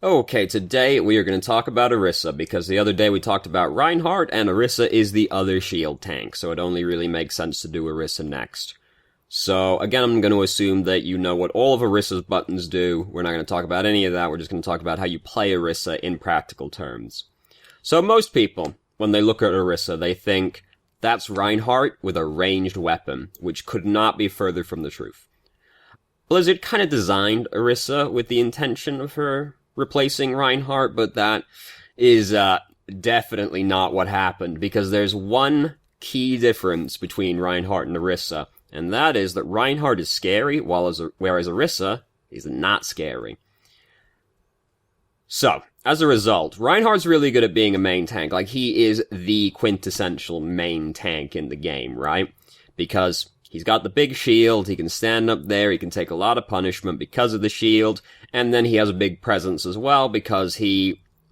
Okay, today we are going to talk about Orisa, because the other day we talked about Reinhardt, and Orisa is the other shield tank, so it only really makes sense to do Orisa next. So, again, I'm going to assume that you know what all of Orisa's buttons do. We're not going to talk about any of that, we're just going to talk about how you play Orisa in practical terms. So most people, when they look at Orisa, they think, that's Reinhardt with a ranged weapon, which could not be further from the truth. Blizzard kind of designed Orisa with the intention of her replacing Reinhardt, but that is definitely not what happened, because there's one key difference between Reinhardt and Orisa, and that is that Reinhardt is scary, whereas Orisa is not scary. So, as a result, Reinhardt's really good at being a main tank. Like, he is the quintessential main tank in the game, right? Because he's got the big shield, he can stand up there, he can take a lot of punishment because of the shield, and then he has a big presence as well, because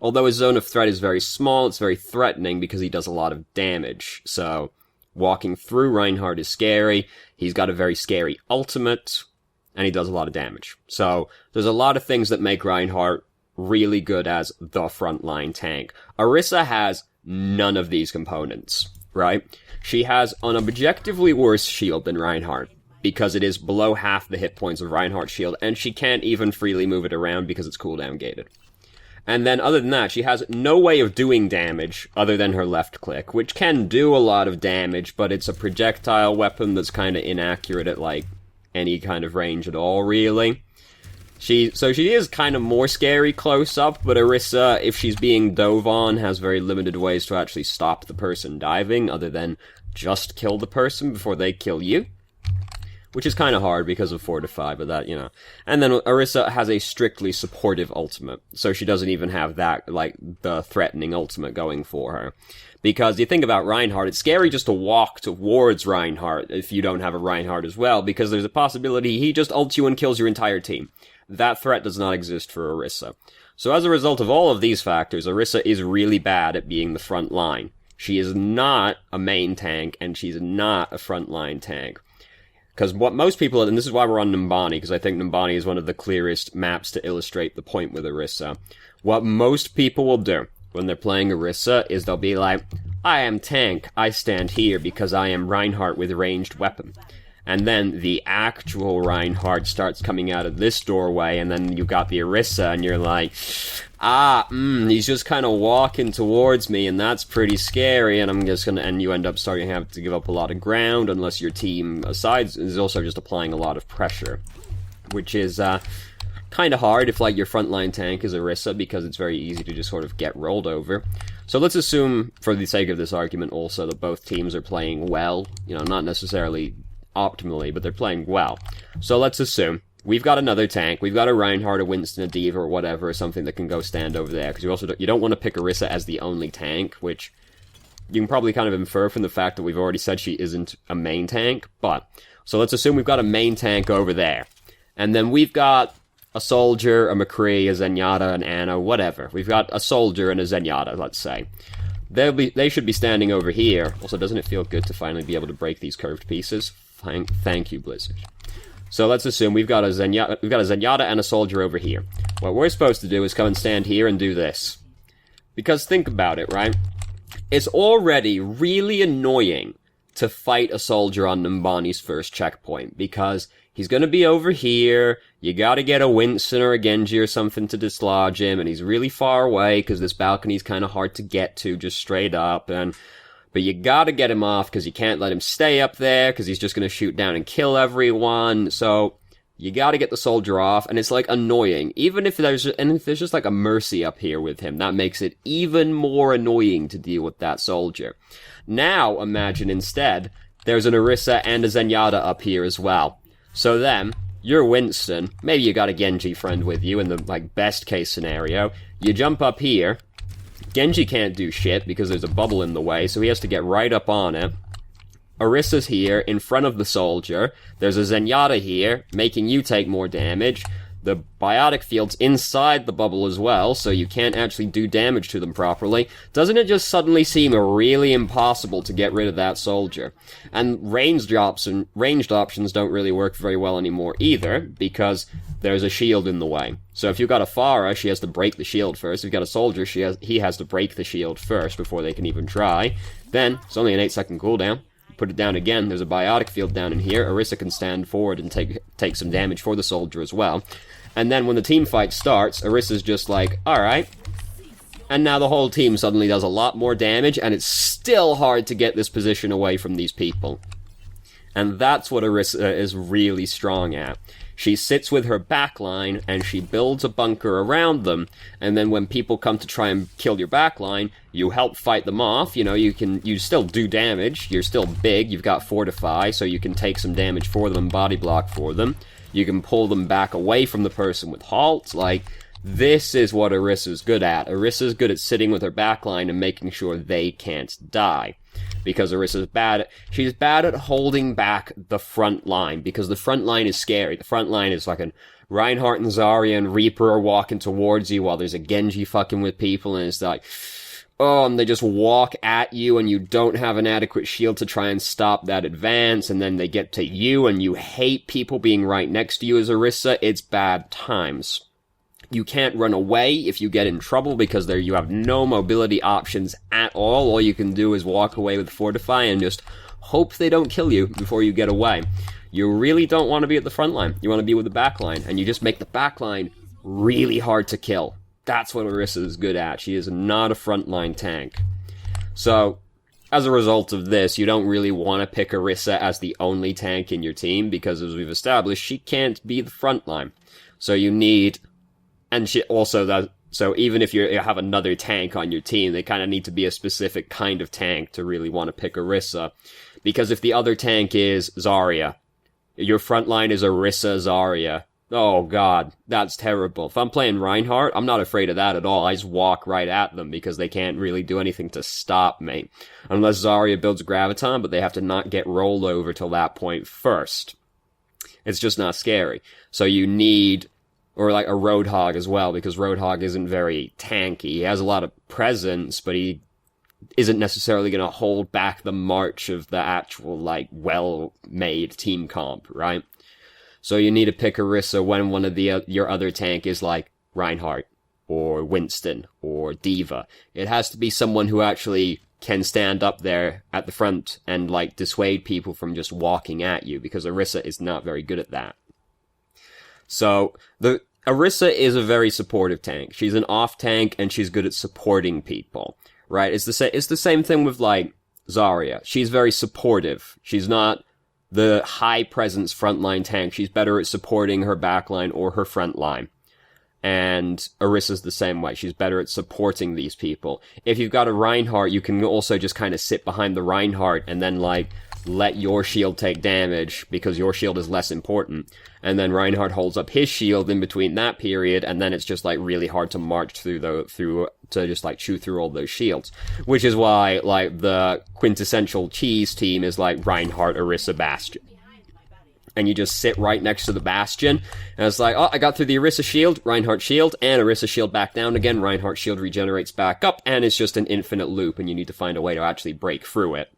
although his zone of threat is very small, it's very threatening because he does a lot of damage. So, walking through Reinhardt is scary, he's got a very scary ultimate, and he does a lot of damage. So, there's a lot of things that make Reinhardt really good as the frontline tank. Orisa has none of these components, right? She has an objectively worse shield than Reinhardt, because it is below half the hit points of Reinhardt's shield, and she can't even freely move it around because it's cooldown gated. And then other than that, she has no way of doing damage other than her left click, which can do a lot of damage, but it's a projectile weapon that's kind of inaccurate at, like, any kind of range at all, really. So she is kind of more scary close up, but Orisa, if she's being dove on, has very limited ways to actually stop the person diving, other than just kill the person before they kill you. Which is kind of hard because of Fortify, but that, you know. And then Orisa has a strictly supportive ultimate, so she doesn't even have that, like, the threatening ultimate going for her. Because you think about Reinhardt, it's scary just to walk towards Reinhardt if you don't have a Reinhardt as well, because there's a possibility he just ults you and kills your entire team. That threat does not exist for Orisa. So as a result of all of these factors, Orisa is really bad at being the front line. She is not a main tank, and she's not a frontline tank. Because what most people, and this is why we're on Numbani, because I think Numbani is one of the clearest maps to illustrate the point with Orisa. What most people will do when they're playing Orisa is they'll be like, I am tank, I stand here because I am Reinhardt with ranged weapon. And then the actual Reinhardt starts coming out of this doorway, and then you got the Orisa, and you're like, he's just kind of walking towards me, and that's pretty scary, and and you end up starting to have to give up a lot of ground, unless your team, aside, is also just applying a lot of pressure. Which is, kind of hard if, like, your frontline tank is Orisa, because it's very easy to just sort of get rolled over. So let's assume, for the sake of this argument also, that both teams are playing well, you know, not necessarily optimally, but they're playing well. So let's assume we've got another tank, we've got a Reinhardt, a Winston, a Diva, or whatever, or something that can go stand over there, because you don't want to pick Orisa as the only tank, which you can probably kind of infer from the fact that we've already said she isn't a main tank, but, so let's assume we've got a main tank over there, and then we've got a Soldier, a McCree, a Zenyatta, an Ana, whatever. We've got a Soldier and a Zenyatta, let's say. They should be standing over here. Also, doesn't it feel good to finally be able to break these curved pieces? Thank you, Blizzard. So let's assume we've got a Zenyatta and a Soldier over here. What we're supposed to do is come and stand here and do this. Because think about it, right? It's already really annoying to fight a Soldier on Numbani's first checkpoint, because he's gonna be over here, you gotta get a Winston or a Genji or something to dislodge him, and he's really far away, because this balcony's kinda hard to get to, just straight up, but you gotta get him off, because you can't let him stay up there, because he's just gonna shoot down and kill everyone, so you gotta get the Soldier off, and it's, like, annoying. Even if there's just, like, a Mercy up here with him, that makes it even more annoying to deal with that Soldier. Now, imagine instead, there's an Orisa and a Zenyatta up here as well. So then, you're Winston, maybe you got a Genji friend with you in the, like, best case scenario, you jump up here, Genji can't do shit because there's a bubble in the way, so he has to get right up on it. Orisa's here, in front of the Soldier. There's a Zenyatta here, making you take more damage. the biotic field's inside the bubble as well, so you can't actually do damage to them properly, doesn't it just suddenly seem really impossible to get rid of that soldier? And ranged options don't really work very well anymore either, because there's a shield in the way. So if you've got a Pharah, she has to break the shield first. If you've got a soldier, he has to break the shield first before they can even try. Then, it's only an 8-second cooldown. Put it down again, there's a biotic field down in here. Orisa can stand forward and take some damage for the soldier as well. And then when the team fight starts, Orisa's just like, alright. And now the whole team suddenly does a lot more damage, and it's still hard to get this position away from these people. And that's what Orisa is really strong at. She sits with her backline, and she builds a bunker around them, and then when people come to try and kill your backline, you help fight them off. You know, you still do damage, you're still big, you've got Fortify, so you can take some damage for them and body block for them. You can pull them back away from the person with Halt. Like, this is what Orisa's good at. Orisa's good at sitting with her backline and making sure they can't die. Because Orisa's she's bad at holding back the front line, because the front line is scary. The front line is fucking Reinhardt and Zarya and Reaper are walking towards you while there's a Genji fucking with people, and it's like, oh, and they just walk at you and you don't have an adequate shield to try and stop that advance, and then they get to you and you hate people being right next to you as Orisa. It's bad times. You can't run away if you get in trouble, because you have no mobility options at all. All you can do is walk away with Fortify and just hope they don't kill you before you get away. You really don't want to be at the front line. You want to be with the back line, and you just make the back line really hard to kill. That's what Orisa is good at. She is not a frontline tank. So, as a result of this, you don't really want to pick Orisa as the only tank in your team, because as we've established, she can't be the front line. So you need... And she also, so even if you have another tank on your team, they kind of need to be a specific kind of tank to really want to pick Orisa. Because if the other tank is Zarya, your front line is Orisa, Zarya, oh god, that's terrible. If I'm playing Reinhardt, I'm not afraid of that at all. I just walk right at them, because they can't really do anything to stop me. Unless Zarya builds Graviton, but they have to not get rolled over till that point first. It's just not scary. So you need... Or like a Roadhog as well, because Roadhog isn't very tanky. He has a lot of presence, but he isn't necessarily going to hold back the march of the actual, like, well-made team comp, right? So you need to pick Orisa when one of your other tank is like Reinhardt, or Winston, or D.Va. It has to be someone who actually can stand up there at the front and, like, dissuade people from just walking at you, because Orisa is not very good at that. So, Orisa is a very supportive tank. She's an off tank, and she's good at supporting people, right? It's the same thing with, like, Zarya. She's very supportive. She's not the high presence frontline tank. She's better at supporting her backline or her front line. And Orisa's the same way. She's better at supporting these people. If you've got a Reinhardt, you can also just kind of sit behind the Reinhardt and then, like, let your shield take damage, because your shield is less important. And then Reinhardt holds up his shield in between that period, and then it's just, like, really hard to march to just, like, chew through all those shields. Which is why, like, the quintessential cheese team is, like, Reinhardt, Orisa, Bastion. And you just sit right next to the Bastion, and it's like, oh, I got through the Orisa shield, Reinhardt shield, and Orisa shield back down again, Reinhardt shield regenerates back up, and it's just an infinite loop, and you need to find a way to actually break through it.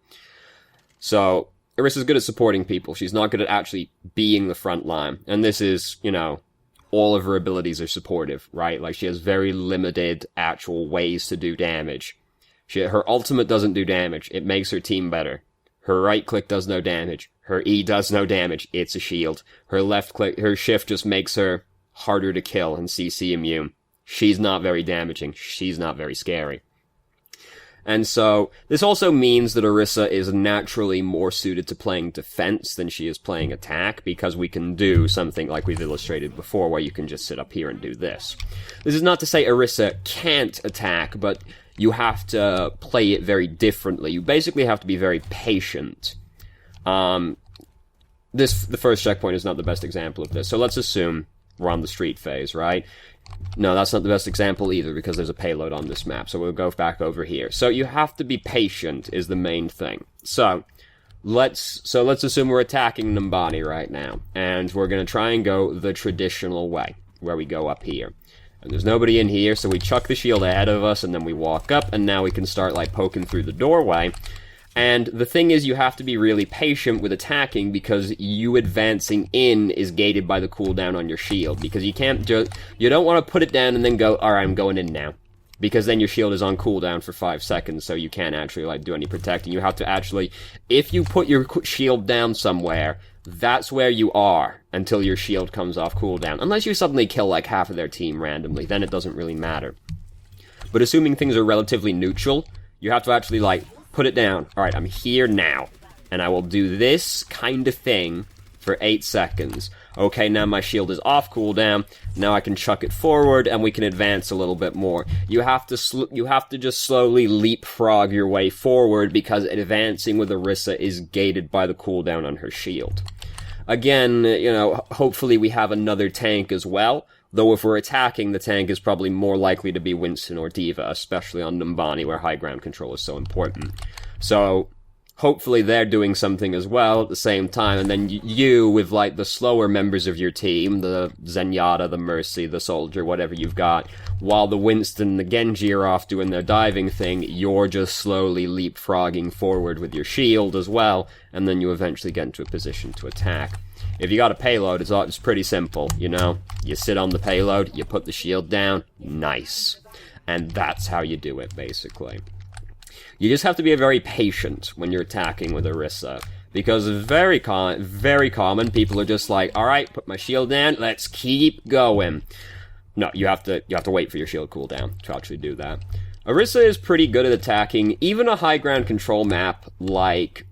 So, Orisa's good at supporting people. She's not good at actually being the front line. And this is, you know, all of her abilities are supportive, right? Like, she has very limited actual ways to do damage. Her ultimate doesn't do damage. It makes her team better. Her right click does no damage. Her E does no damage. It's a shield. Her left click, her shift just makes her harder to kill and CC immune. She's not very damaging. She's not very scary. And so, this also means that Orisa is naturally more suited to playing defense than she is playing attack, because we can do something like we've illustrated before, where you can just sit up here and do this. This is not to say Orisa can't attack, but you have to play it very differently. You basically have to be very patient. The first checkpoint is not the best example of this, so let's assume we're on the street phase, right? No, that's not the best example either, because there's a payload on this map, so we'll go back over here. So you have to be patient is the main thing. So let's assume we're attacking Numbani right now, and we're going to try and go the traditional way. where we go up here. And there's nobody in here, so we chuck the shield ahead of us, and then we walk up, and now we can start, like, poking through the doorway. And the thing is, you have to be really patient with attacking, because you advancing in is gated by the cooldown on your shield. Because you can't just... You don't want to put it down and then go, alright, I'm going in now. Because then your shield is on cooldown for 5 seconds, so you can't actually, like, do any protecting. You have to actually... If you put your shield down somewhere, that's where you are until your shield comes off cooldown. Unless you suddenly kill, like, half of their team randomly, then it doesn't really matter. But assuming things are relatively neutral, you have to actually, like... Put it down. Alright, I'm here now. And I will do this kind of thing for 8 seconds. Okay, now my shield is off cooldown. Now I can chuck it forward, and we can advance a little bit more. You have to just slowly leapfrog your way forward, because advancing with Orisa is gated by the cooldown on her shield. Again, you know, hopefully we have another tank as well. Though if we're attacking, the tank is probably more likely to be Winston or D.Va, especially on Numbani, where high ground control is so important. So, hopefully they're doing something as well at the same time, and then you, with, like, the slower members of your team, the Zenyatta, the Mercy, the Soldier, whatever you've got, while the Winston and the Genji are off doing their diving thing, you're just slowly leapfrogging forward with your shield as well, and then you eventually get into a position to attack. If you got a payload, it's pretty simple, you know? You sit on the payload, you put the shield down, nice. And that's how you do it, basically. You just have to be very patient when you're attacking with Orisa, because it's very common, people are just like, alright, put my shield down, let's keep going. No, you have to wait for your shield cooldown to actually do that. Orisa is pretty good at attacking, even a high ground control map like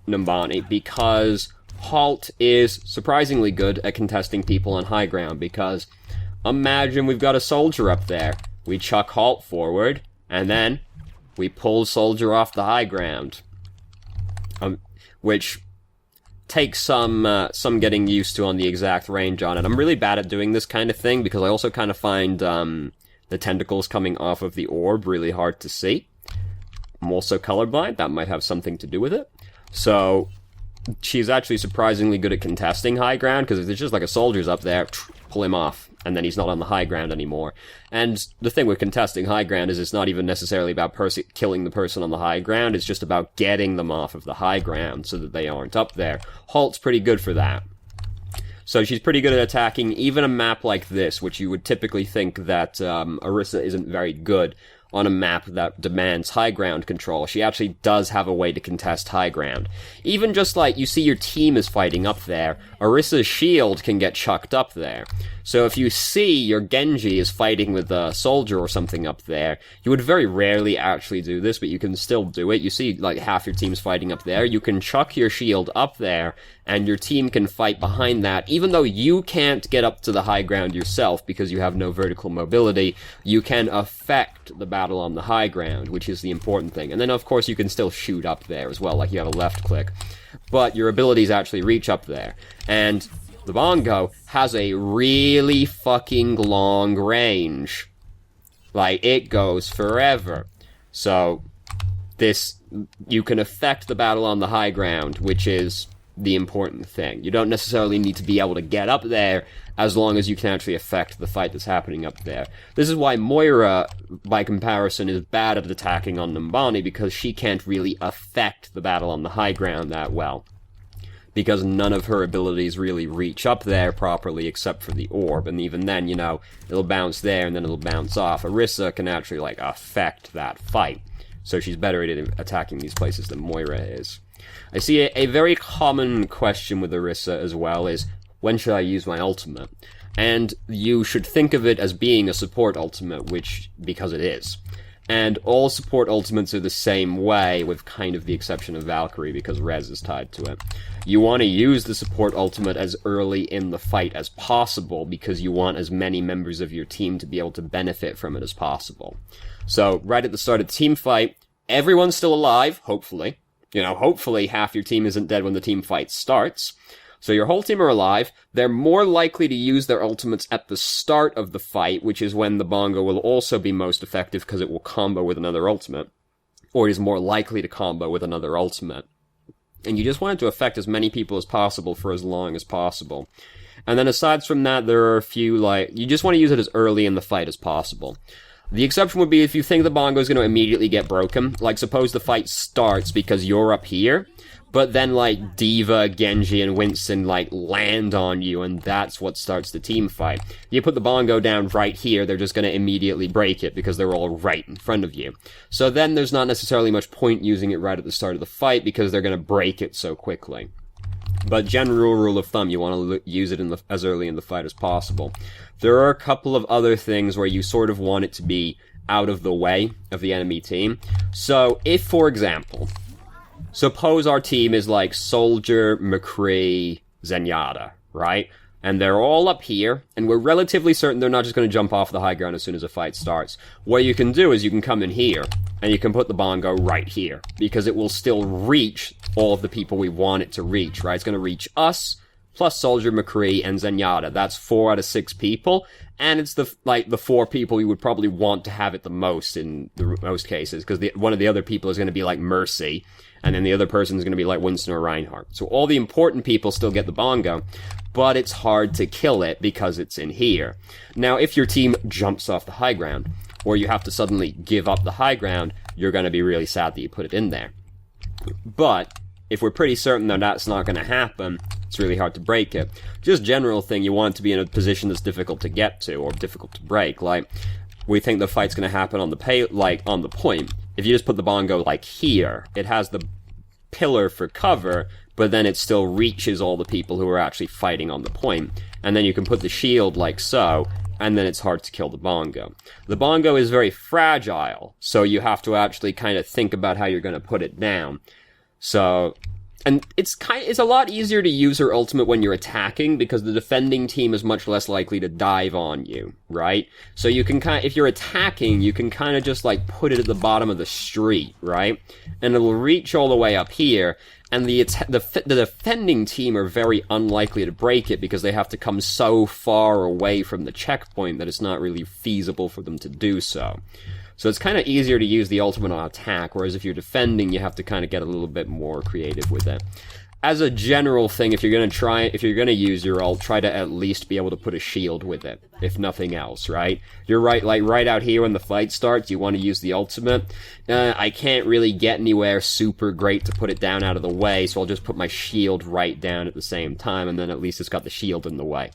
Numbani, because Halt is surprisingly good at contesting people on high ground, because imagine we've got a soldier up there. We chuck Halt forward, and then we pull soldier off the high ground. Which takes some getting used to on the exact range on it. I'm really bad at doing this kind of thing, because I also kind of find the tentacles coming off of the orb really hard to see. I'm also colorblind, that might have something to do with it. So she's actually surprisingly good at contesting high ground, because if there's just like a soldier's up there, pull him off, and then he's not on the high ground anymore. And the thing with contesting high ground is it's not even necessarily about killing the person on the high ground, it's just about getting them off of the high ground so that they aren't up there. Halt's pretty good for that. So she's pretty good at attacking even a map like this, which you would typically think that Orisa isn't very good on a map that demands high ground control. She actually does have a way to contest high ground. Even just like, you see your team is fighting up there, Orisa's shield can get chucked up there. So if you see your Genji is fighting with a soldier or something up there, you would very rarely actually do this, but you can still do it. You see like half your team's fighting up there, you can chuck your shield up there, and your team can fight behind that. Even though you can't get up to the high ground yourself because you have no vertical mobility, you can affect the battle on the high ground, which is the important thing. And then of course you can still shoot up there as well, like you have a left click. But your abilities actually reach up there. And the Bongo has a really fucking long range. Like, it goes forever. So, you can affect the battle on the high ground, which is the important thing. You don't necessarily need to be able to get up there, as long as you can actually affect the fight that's happening up there. This is why Moira, by comparison, is bad at attacking on Numbani, because she can't really affect the battle on the high ground that well. Because none of her abilities really reach up there properly, except for the orb, and even then, you know, it'll bounce there and then it'll bounce off. Orisa can actually, like, affect that fight. So she's better at attacking these places than Moira is. I see a very common question with Orisa as well is, when should I use my ultimate? And you should think of it as being a support ultimate, because it is. And all support ultimates are the same way, with kind of the exception of Valkyrie, because Res is tied to it. You want to use the support ultimate as early in the fight as possible, because you want as many members of your team to be able to benefit from it as possible. So, right at the start of the team fight, everyone's still alive, hopefully. You know, hopefully half your team isn't dead when the team fight starts. So your whole team are alive. They're more likely to use their ultimates at the start of the fight, which is when the Bongo will also be most effective because it will combo with another ultimate. Or it is more likely to combo with another ultimate. And you just want it to affect as many people as possible for as long as possible. And then aside from that, there are a few, like, you just want to use it as early in the fight as possible. The exception would be if you think the bongo is going to immediately get broken. Like, suppose the fight starts because you're up here, but then, like, Diva, Genji, and Winston, like, land on you, and that's what starts the team fight. You put the bongo down right here, they're just gonna immediately break it, because they're all right in front of you. So then there's not necessarily much point using it right at the start of the fight, because they're gonna break it so quickly. But general rule of thumb, you want to use it as early in the fight as possible. There are a couple of other things where you sort of want it to be out of the way of the enemy team. So, if, for example, suppose our team is like Soldier, McCree, Zenyatta, right? And they're all up here, and we're relatively certain they're not just going to jump off the high ground as soon as a fight starts. What you can do is you can come in here, and you can put the bongo right here, because it will still reach all of the people we want it to reach, right? It's going to reach us, plus Soldier, McCree, and Zenyatta. That's 4 out of 6 people, and it's the 4 people you would probably want to have it the most in the most cases, because one of the other people is going to be like Mercy, and then the other person is going to be like Winston or Reinhardt. So all the important people still get the bongo, but it's hard to kill it because it's in here. Now, if your team jumps off the high ground, or you have to suddenly give up the high ground, you're going to be really sad that you put it in there. But if we're pretty certain that that's not going to happen, it's really hard to break it. Just general thing, you want it to be in a position that's difficult to get to, or difficult to break. Like, we think the fight's going to happen on the point. If you just put the bongo, like, here, it has the pillar for cover, but then it still reaches all the people who are actually fighting on the point. And then you can put the shield like so, and then it's hard to kill the bongo. The bongo is very fragile, so you have to actually kind of think about how you're going to put it down. So, and it's a lot easier to use her ultimate when you're attacking, because the defending team is much less likely to dive on you, right? So you can if you're attacking, you can kind of just like put it at the bottom of the street, right? And it'll reach all the way up here, and the defending team are very unlikely to break it because they have to come so far away from the checkpoint that it's not really feasible for them to do so. So it's kind of easier to use the ultimate on attack, whereas if you're defending, you have to kind of get a little bit more creative with it. As a general thing, if you're going to use your ult, try to at least be able to put a shield with it, if nothing else, right? You're right, like right out here when the fight starts, you want to use the ultimate. I can't really get anywhere super great to put it down out of the way, so I'll just put my shield right down at the same time, and then at least it's got the shield in the way.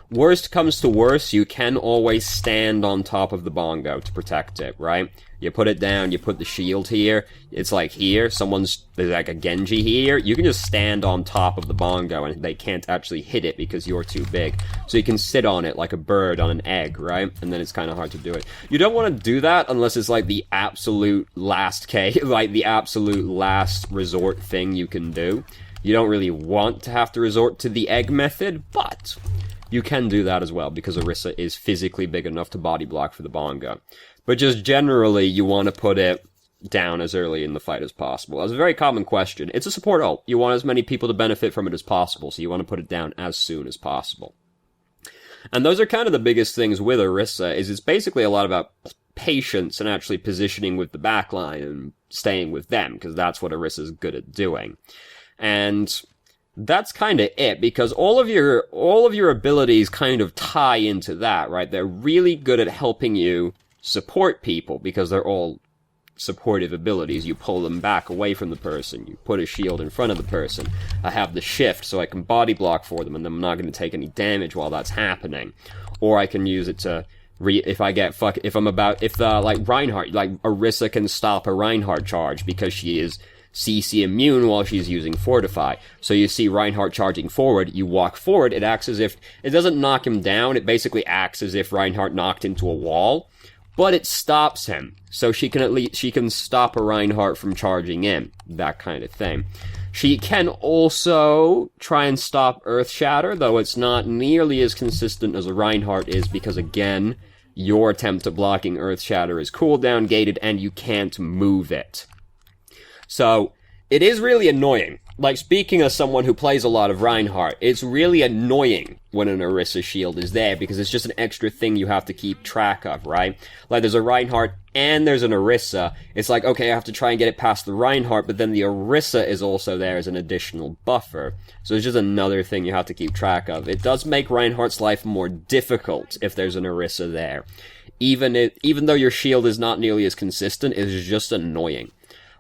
Worst comes to worst, you can always stand on top of the bongo to protect it, right? You put it down, you put the shield here, it's like here, there's like a Genji here, you can just stand on top of the bongo and they can't actually hit it because you're too big. So you can sit on it like a bird on an egg, right? And then it's kind of hard to do it. You don't want to do that unless it's like the absolute last the absolute last resort thing you can do. You don't really want to have to resort to the egg method, but you can do that as well, because Orisa is physically big enough to body block for the bongo. But just generally, you want to put it down as early in the fight as possible. That's a very common question. It's a support ult. You want as many people to benefit from it as possible, so you want to put it down as soon as possible. And those are kind of the biggest things with Orisa, is it's basically a lot about patience and actually positioning with the backline and staying with them, because that's what Orisa is good at doing. And that's kind of it, because all of your abilities kind of tie into that, right? They're really good at helping you support people, because they're all supportive abilities. You pull them back away from the person, you put a shield in front of the person. I have the shift so I can body block for them and I'm not going to take any damage while that's happening. Or I can use it to if Reinhardt, like Orisa can stop a Reinhardt charge because she is CC immune while she's using Fortify. So you see Reinhardt charging forward, you walk forward, it acts as if, it doesn't knock him down, it basically acts as if Reinhardt knocked into a wall, but it stops him. So she can stop a Reinhardt from charging in, that kind of thing. She can also try and stop Earth Shatter, though it's not nearly as consistent as a Reinhardt is, because again, your attempt at blocking Earth Shatter is cooldown gated and you can't move it. So, it is really annoying like, speaking as someone who plays a lot of Reinhardt, it's really annoying when an Orisa shield is there, because it's just an extra thing you have to keep track of, right? Like, there's a Reinhardt and there's an Orisa. It's like, okay, I have to try and get it past the Reinhardt, but then the Orisa is also there as an additional buffer. So it's just another thing you have to keep track of. It does make Reinhardt's life more difficult if there's an Orisa there. Even though your shield is not nearly as consistent, it is just annoying.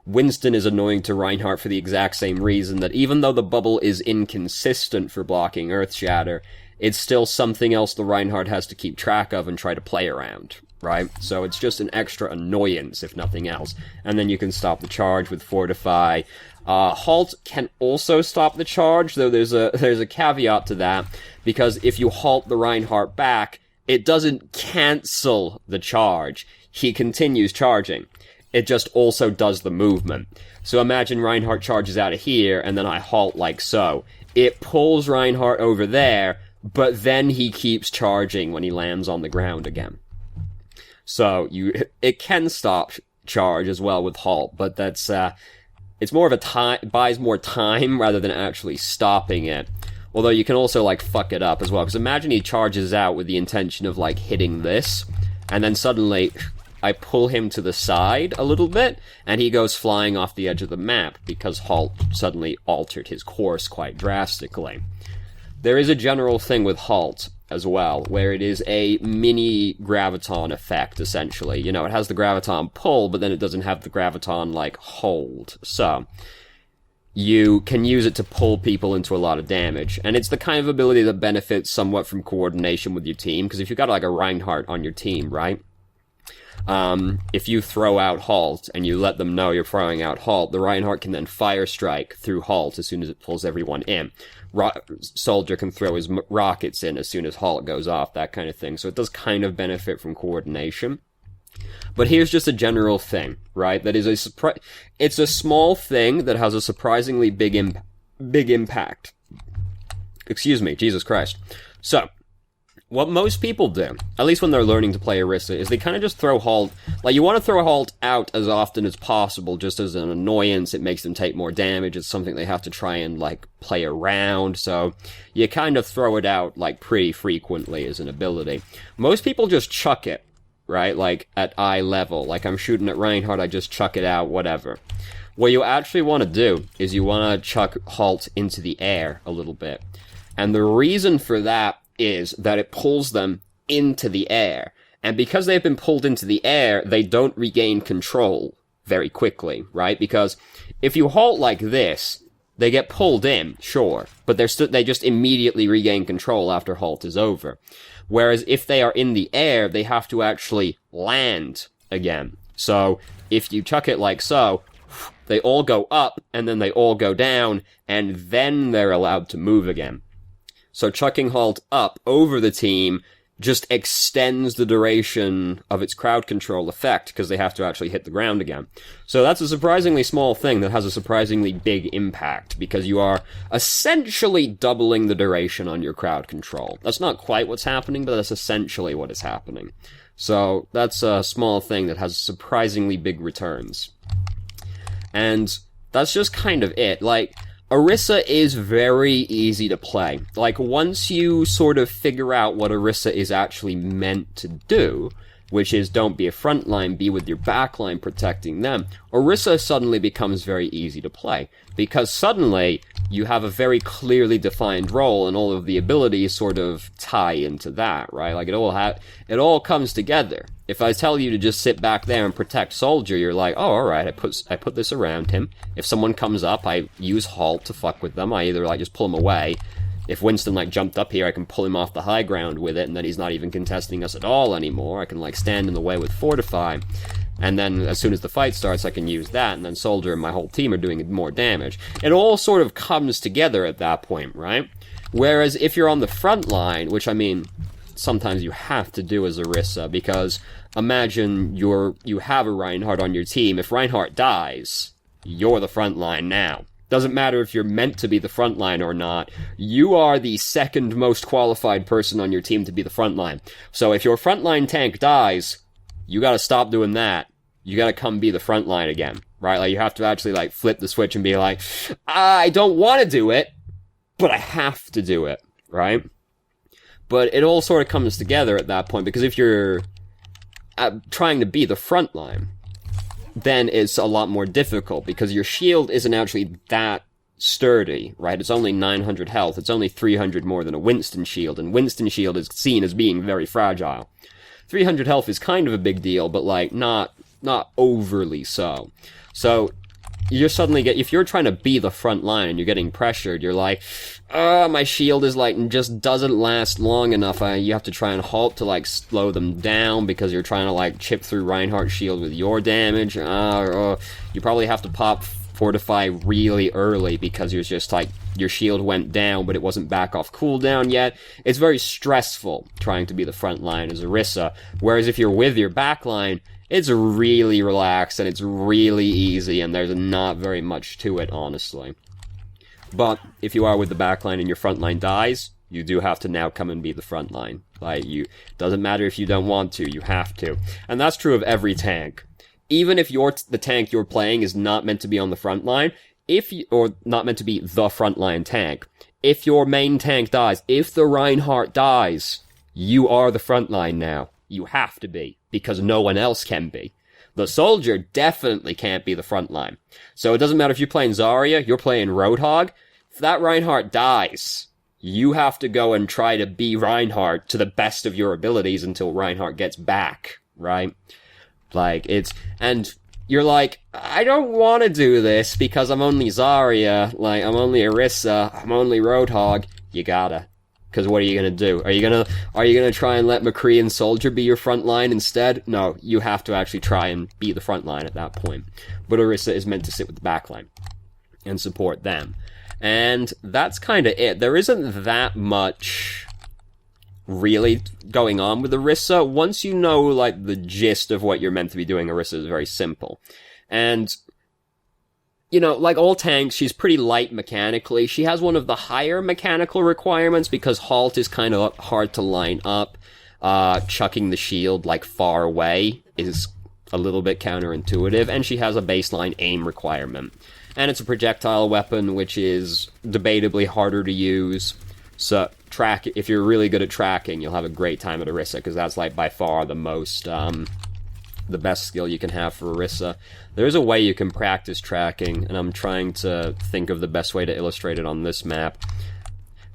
Winston is annoying to Reinhardt for the exact same reason, that even though the bubble is inconsistent for blocking Earthshatter, it's still something else the Reinhardt has to keep track of and try to play around, right? So it's just an extra annoyance, if nothing else. And then you can stop the charge with Fortify. Halt can also stop the charge, though there's a caveat to that, because if you halt the Reinhardt back, it doesn't cancel the charge. He continues charging. It just also does the movement. So imagine Reinhardt charges out of here, and then I halt like so. It pulls Reinhardt over there, but then he keeps charging when he lands on the ground again. So it can stop charge as well with halt, but that's it's more of a buys more time rather than actually stopping it. Although you can also like fuck it up as well, because imagine he charges out with the intention of like hitting this, and then suddenly I pull him to the side a little bit, and he goes flying off the edge of the map, because Halt suddenly altered his course quite drastically. There is a general thing with Halt as well, where it is a mini graviton effect, essentially. You know, it has the graviton pull, but then it doesn't have the graviton, like, hold. So you can use it to pull people into a lot of damage. And it's the kind of ability that benefits somewhat from coordination with your team, because if you've got, like, a Reinhardt on your team, right? If you throw out Halt and you let them know you're throwing out Halt, the Reinhardt can then fire strike through Halt as soon as it pulls everyone in. Soldier can throw his rockets in as soon as Halt goes off, that kind of thing. So it does kind of benefit from coordination. But here's just a general thing, right? That is it's a small thing that has a surprisingly big impact. Excuse me, Jesus Christ. So what most people do, at least when they're learning to play Orisa, is they kind of just throw Halt. Like, you want to throw Halt out as often as possible, just as an annoyance. It makes them take more damage. It's something they have to try and, like, play around. So you kind of throw it out, like, pretty frequently as an ability. Most people just chuck it, right? Like, at eye level. Like, I'm shooting at Reinhardt, I just chuck it out, whatever. What you actually want to do is you want to chuck Halt into the air a little bit. And the reason for that is that it pulls them into the air. And because they've been pulled into the air, they don't regain control very quickly, right? Because if you halt like this, they get pulled in, sure, but they just immediately regain control after halt is over. Whereas if they are in the air, they have to actually land again. So if you chuck it like so, they all go up, and then they all go down, and then they're allowed to move again. So chucking Halt up over the team just extends the duration of its crowd control effect, because they have to actually hit the ground again. So that's a surprisingly small thing that has a surprisingly big impact, because you are essentially doubling the duration on your crowd control. That's not quite what's happening, but that's essentially what is happening. So that's a small thing that has surprisingly big returns. And that's just kind of it. Like, Orisa is very easy to play. Like, once you sort of figure out what Orisa is actually meant to do, which is don't be a frontline, be with your backline protecting them, Orisa suddenly becomes very easy to play. Because suddenly, you have a very clearly defined role, and all of the abilities sort of tie into that, right? Like, it all comes together. If I tell you to just sit back there and protect Soldier, you're like, oh, alright, I put this around him. If someone comes up, I use Halt to fuck with them. I either, like, just pull him away. If Winston, like, jumped up here, I can pull him off the high ground with it, and then he's not even contesting us at all anymore. I can, like, stand in the way with Fortify. And then, as soon as the fight starts, I can use that, and then Soldier and my whole team are doing more damage. It all sort of comes together at that point, right? Whereas if you're on the front line, which, I mean, sometimes you have to do as Orisa, because imagine you have a Reinhardt on your team. If Reinhardt dies, you're the front line now. Doesn't matter if you're meant to be the front line or not. You are the second most qualified person on your team to be the front line. So if your front line tank dies, you gotta stop doing that. You gotta come be the front line again, right? Like, you have to actually, like, flip the switch and be like, I don't want to do it, but I have to do it, right? But it all sort of comes together at that point, because if you're trying to be the front line, then it's a lot more difficult, because your shield isn't actually that sturdy, right? It's only 900 health. It's only 300 more than a Winston shield, and Winston shield is seen as being very fragile. 300 health is kind of a big deal, but, like, not overly so. So, you suddenly get, if you're trying to be the front line and you're getting pressured, you're like, my shield is, like, just doesn't last long enough. You have to try and halt to, like, slow them down, because you're trying to, like, chip through Reinhardt's shield with your damage. You probably have to pop Fortify really early, because you're just, like, your shield went down, but it wasn't back off cooldown yet. It's very stressful trying to be the front line as Orisa, whereas if you're with your backline, it's really relaxed, and it's really easy, and there's not very much to it, honestly. But if you are with the backline and your front line dies, you do have to now come and be the front line. Like, doesn't matter if you don't want to, you have to. And that's true of every tank. Even if the tank you're playing is not meant to be on the front line, or not meant to be the frontline tank, if your main tank dies, if the Reinhardt dies, you are the front line now. You have to be, because no one else can be. The soldier definitely can't be the front line. So it doesn't matter if you're playing Zarya, you're playing Roadhog. If that Reinhardt dies, you have to go and try to be Reinhardt to the best of your abilities until Reinhardt gets back, right? Like, and you're like, I don't want to do this because I'm only Zarya, like, I'm only Orisa, I'm only Roadhog. You gotta. Because what are you gonna do? Are you gonna try and let McCree and Soldier be your front line instead? No, you have to actually try and be the front line at that point. But Orisa is meant to sit with the back line and support them. And that's kind of it. There isn't that much really going on with Orisa. Once you know, like, the gist of what you're meant to be doing, Orisa is very simple. And, you know, like all tanks, she's pretty light mechanically. She has one of the higher mechanical requirements, because halt is kind of hard to line up. Chucking the shield, like, far away is a little bit counterintuitive, and she has a baseline aim requirement. And it's a projectile weapon, which is debatably harder to use. So, if you're really good at tracking, you'll have a great time at Orisa, because that's, like, by far the most, the best skill you can have for Orisa. There's a way you can practice tracking, and I'm trying to think of the best way to illustrate it on this map.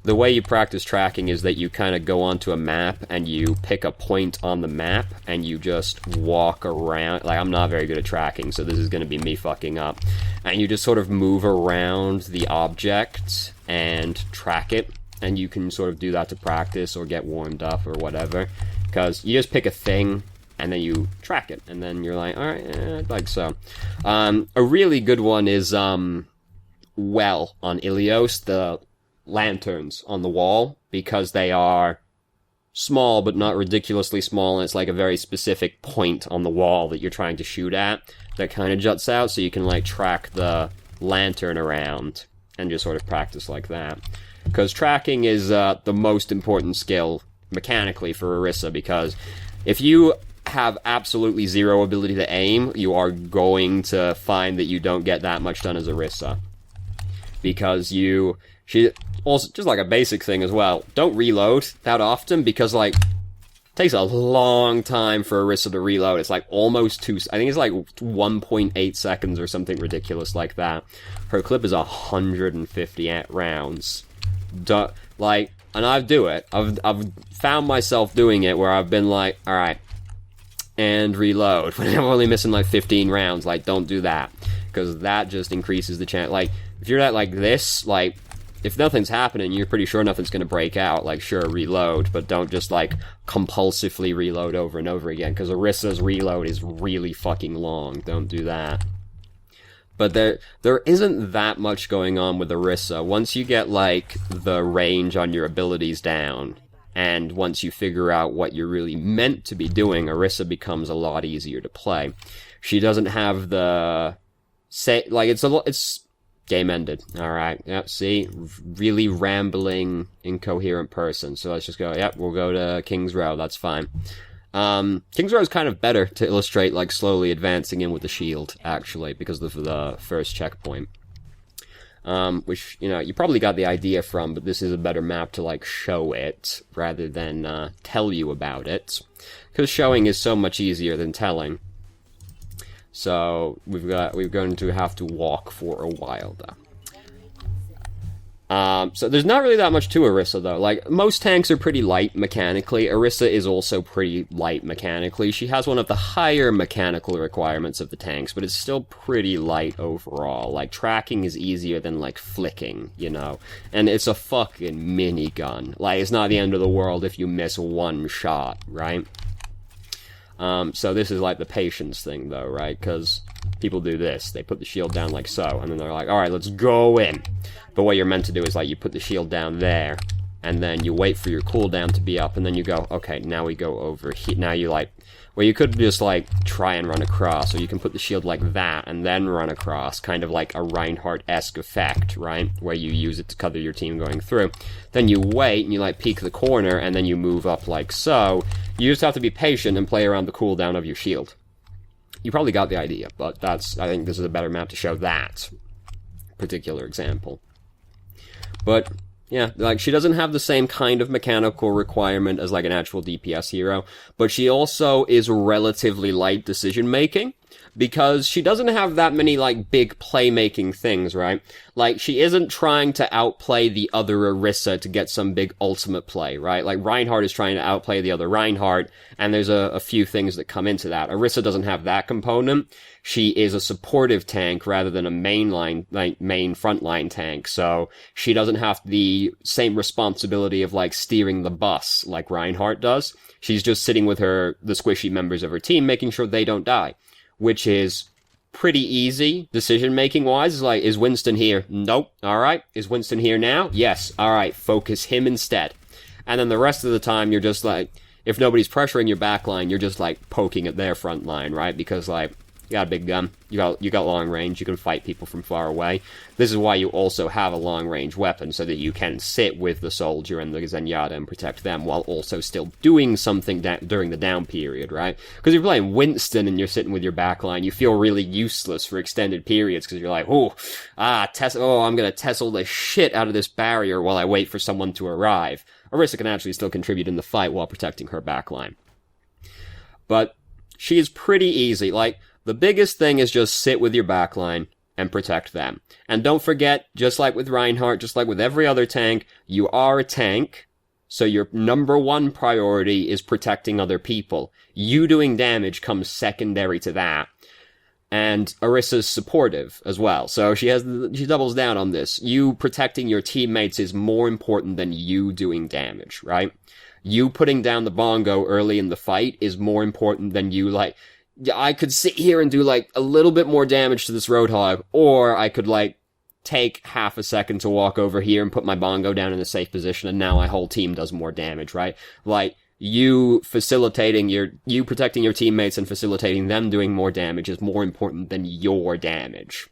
The way you practice tracking is that you kind of go onto a map, and you pick a point on the map, and you just walk around. Like, I'm not very good at tracking, so this is going to be me fucking up. And you just sort of move around the object and track it. And you can sort of do that to practice or get warmed up or whatever. Because you just pick a thing, and then you track it. And then you're like, alright, like so. A really good one is, Well on Ilios, the lanterns on the wall, because they are small, but not ridiculously small, and it's like a very specific point on the wall that you're trying to shoot at that kind of juts out, so you can, like, track the lantern around and just sort of practice like that. Because tracking is the most important skill mechanically for Orisa, because if you have absolutely zero ability to aim, you are going to find that you don't get that much done as Orisa. Because she also, just like a basic thing as well, don't reload that often, because, like, it takes a long time for Orisa to reload. It's like almost I think it's like 1.8 seconds or something ridiculous like that. Her clip is 150 rounds. Like, and I do it. I've found myself doing it where I've been like, alright, and reload. When I'm only missing like 15 rounds, like, don't do that. Because that just increases the chance. Like, if you're at like this, like, if nothing's happening, you're pretty sure nothing's gonna break out, like, sure, reload, but don't just, like, compulsively reload over and over again, because Orisa's reload is really fucking long. Don't do that. But there isn't that much going on with Orisa. Once you get, like, the range on your abilities down, and once you figure out what you're really meant to be doing, Orisa becomes a lot easier to play. She doesn't have the... it's game ended. Alright, yep, see? Really rambling, incoherent person. So let's just go, yep, we'll go to King's Row, that's fine. King's Row is kind of better to illustrate, like, slowly advancing in with the shield, actually, because of the first checkpoint. Which, you know, you probably got the idea from, but this is a better map to, like, show it, rather than, tell you about it. Because showing is so much easier than telling. So, we're going to have to walk for a while, though. So there's not really that much to Orisa, though. Like, most tanks are pretty light mechanically. Orisa is also pretty light mechanically. She has one of the higher mechanical requirements of the tanks, but it's still pretty light overall. Like, tracking is easier than, like, flicking, you know? And it's a fucking minigun. Like, it's not the end of the world if you miss one shot, right? So this is, like, the patience thing, though, right? Because people do this. They put the shield down like so, and then they're like, alright, let's go in. But what you're meant to do is, like, you put the shield down there, and then you wait for your cooldown to be up, and then you go, okay, now we go over here. Now you, like, well, you could just, like, try and run across, or you can put the shield like that, and then run across, kind of like a Reinhardt-esque effect, right? Where you use it to cover your team going through. Then you wait, and you, like, peek the corner, and then you move up like so. You just have to be patient and play around the cooldown of your shield. You probably got the idea, but I think this is a better map to show that particular example. But, yeah, like, she doesn't have the same kind of mechanical requirement as, like, an actual DPS hero, but she also is relatively light decision-making, because she doesn't have that many, like, big playmaking things, right? Like, she isn't trying to outplay the other Orisa to get some big ultimate play, right? Like, Reinhardt is trying to outplay the other Reinhardt, and there's a few things that come into that. Orisa doesn't have that component. She is a supportive tank rather than a main frontline tank, so she doesn't have the same responsibility of, like, steering the bus like Reinhardt does. She's just sitting with the squishy members of her team, making sure they don't die. Which is pretty easy, decision-making wise. Like, is Winston here? Nope. Alright. Is Winston here now? Yes. Alright, focus him instead. And then the rest of the time, you're just like, if nobody's pressuring your back line, you're just, like, poking at their front line, right? Because, like, you got a big gun, you got long range, you can fight people from far away. This is why you also have a long range weapon, so that you can sit with the soldier and the Zenyatta and protect them, while also still doing something during the down period, right? Because if you're playing Winston and you're sitting with your backline, you feel really useless for extended periods, because you're like, I'm gonna Tesla the shit out of this barrier while I wait for someone to arrive. Orisa can actually still contribute in the fight while protecting her backline. But she is pretty easy. Like, the biggest thing is just sit with your backline and protect them. And don't forget, just like with Reinhardt, just like with every other tank, you are a tank, so your number one priority is protecting other people. You doing damage comes secondary to that. And Orisa's supportive as well, so she doubles down on this. You protecting your teammates is more important than you doing damage, right? You putting down the bongo early in the fight is more important than you, like, I could sit here and do, like, a little bit more damage to this Roadhog, or I could, like, take half a second to walk over here and put my bongo down in a safe position, and now my whole team does more damage, right? Like, you protecting your teammates and facilitating them doing more damage is more important than your damage.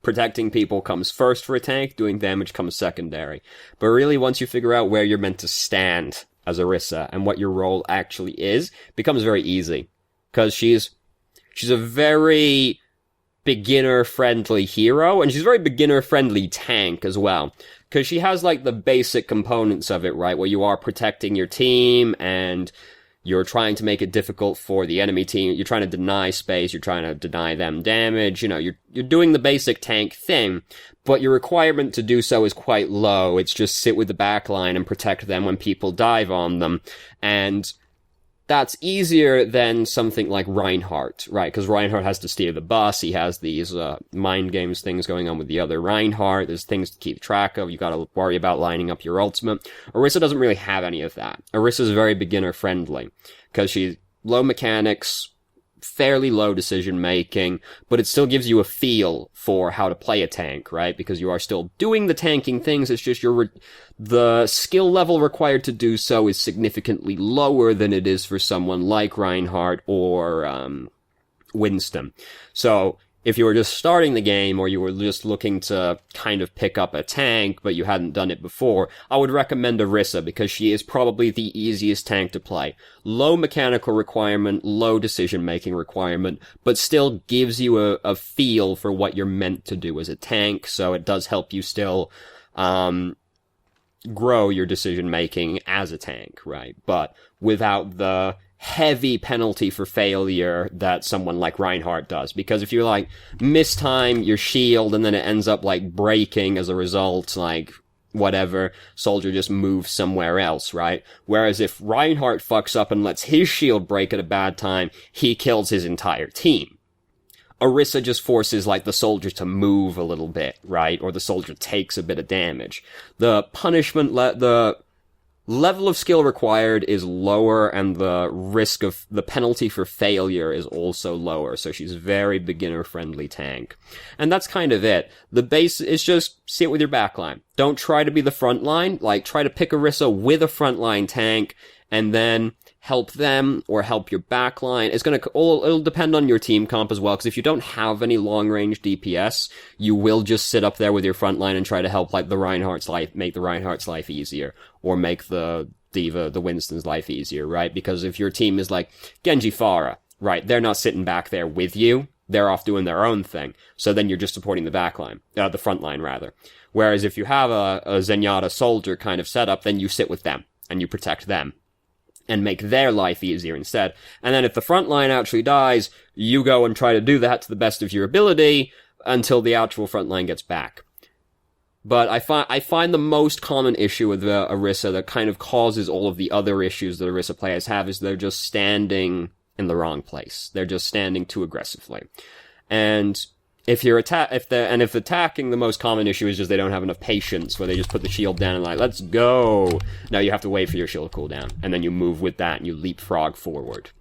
Protecting people comes first for a tank, doing damage comes secondary. But really, once you figure out where you're meant to stand as Orisa and what your role actually is, it becomes very easy. Because she's a very beginner-friendly hero, and she's a very beginner-friendly tank as well. Because she has, like, the basic components of it, right? Where you are protecting your team, and you're trying to make it difficult for the enemy team. You're trying to deny space, you're trying to deny them damage, you know, you're doing the basic tank thing, but your requirement to do so is quite low. It's just sit with the backline and protect them when people dive on them, and that's easier than something like Reinhardt, right? Because Reinhardt has to steer the bus, he has these mind games things going on with the other Reinhardt, there's things to keep track of, you gotta worry about lining up your ultimate. Orisa doesn't really have any of that. Orisa's very beginner-friendly, because she's low mechanics, fairly low decision-making, but it still gives you a feel for how to play a tank, right? Because you are still doing the tanking things, it's just the skill level required to do so is significantly lower than it is for someone like Reinhardt or Winston. So, if you were just starting the game, or you were just looking to kind of pick up a tank, but you hadn't done it before, I would recommend Orisa, because she is probably the easiest tank to play. Low mechanical requirement, low decision-making requirement, but still gives you a feel for what you're meant to do as a tank, so it does help you still, grow your decision-making as a tank, right? But without the heavy penalty for failure that someone like Reinhardt does. Because if you, like, mistime your shield and then it ends up, like, breaking as a result, like, whatever, soldier just moves somewhere else, right? Whereas if Reinhardt fucks up and lets his shield break at a bad time, he kills his entire team. Orisa just forces, like, the soldier to move a little bit, right? Or the soldier takes a bit of damage. The punishment, the level of skill required is lower, and the risk of the penalty for failure is also lower, so she's a very beginner-friendly tank. And that's kind of it. The base is just sit with your backline. Don't try to be the front line. Like, try to pick Orisa with a frontline tank, and then help them, or help your backline. It'll depend on your team comp as well, because if you don't have any long-range DPS, you will just sit up there with your frontline and try to help, like, make the Reinhardt's life easier, or make the D.Va, the Winston's life easier, right? Because if your team is like Genji Pharah, right, they're not sitting back there with you, they're off doing their own thing, so then you're just supporting the backline, the frontline, rather. Whereas if you have a Zenyatta soldier kind of setup, then you sit with them, and you protect them, and make their life easier instead. And then if the front line actually dies, you go and try to do that to the best of your ability until the actual front line gets back. But I find the most common issue with Orisa that kind of causes all of the other issues that Orisa players have is they're just standing in the wrong place. They're just standing too aggressively. And if attacking, the most common issue is just they don't have enough patience, where they just put the shield down and like, let's go. Now you have to wait for your shield cooldown, and then you move with that and you leapfrog forward.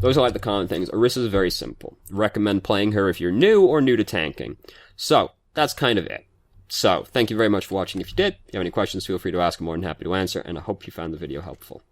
Those are like the common things. Orisa is very simple. Recommend playing her if you're new or new to tanking. So, that's kind of it. So, thank you very much for watching. If you did, if you have any questions, feel free to ask. I'm more than happy to answer, and I hope you found the video helpful.